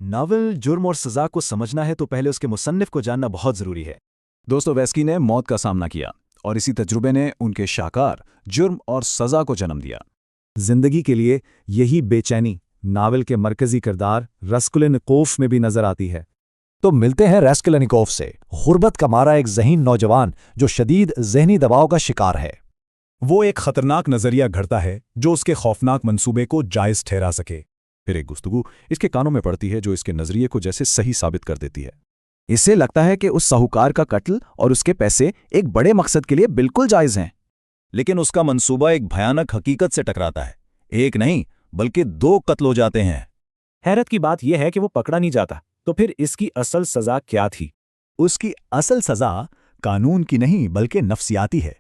Novel जुर्म और सज़ा को समझना है तो पहले उसके मुसन्निफ को जानना बहुत ज़रूरी है। दोस्तोवेस्की ने मौत का सामना किया और इसी तजुर्बे ने उनके शाहकार जुर्म और सज़ा को जन्म दिया। जिंदगी के लिए यही बेचैनी नावल के मरकजी किरदार रस्कुलेनिकोव में भी नजर आती है। तो मिलते हैं रास्कोलेनिकोव से, गुर्बत का मारा एक ज़हीन नौजवान जो शदीद ज़हनी दबाव का शिकार है। वो एक खतरनाक नजरिया घड़ता है जो उसके खौफनाक मंसूबे को जायज़ ठहरा सके। फिर एक गुफ्तगू इसके कानों में पड़ती है जो इसके नजरिए को जैसे सही साबित कर देती है। इसे लगता है कि उस साहूकार का कत्ल और उसके पैसे एक बड़े मकसद के लिए बिल्कुल जायज़ हैं। लेकिन उसका मंसूबा एक भयानक हकीकत से टकराता है। एक नहीं बल्कि 2 कत्ल हो जाते हैं। हैरत की बात यह है कि वो पकड़ा नहीं जाता। तो फिर इसकी असल सज़ा क्या थी? उसकी असल सज़ा कानून की नहीं बल्कि नफ्सियाती है।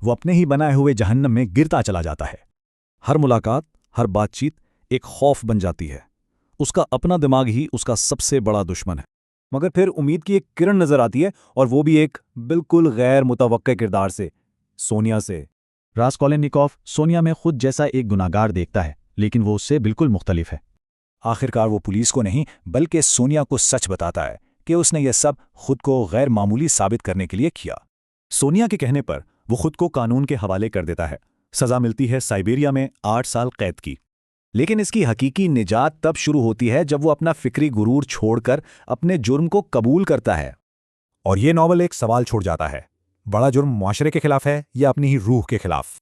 वो अपने ही बनाए हुए जहन्नम में गिरता चला जाता है। हर मुलाकात, हर बातचीत एक खौफ बन जाती है। उसका अपना दिमाग ही उसका सबसे बड़ा दुश्मन है। मगर फिर उम्मीद की एक किरण नजर आती है, और वो भी एक बिल्कुल गैर मुतवक्के किरदार से, सोनिया से। रास्कोलेनिकोव सोनिया में खुद जैसा एक गुनाहगार देखता है, लेकिन वो उससे बिल्कुल मुख्तलिफ है। आखिरकार वो पुलिस को नहीं बल्कि सोनिया को सच बताता है कि उसने यह सब खुद को गैर मामूली साबित करने के लिए किया। सोनिया के कहने पर वो खुद को कानून के हवाले कर देता है। सज़ा मिलती है साइबेरिया में 8 साल कैद की। लेकिन इसकी हकीकी निजात तब शुरू होती है जब वो अपना फिक्री गुरूर छोड़कर अपने जुर्म को कबूल करता है। और ये नॉवल एक सवाल छोड़ जाता है, बड़ा जुर्म मुआशरे के खिलाफ है या अपनी ही रूह के खिलाफ।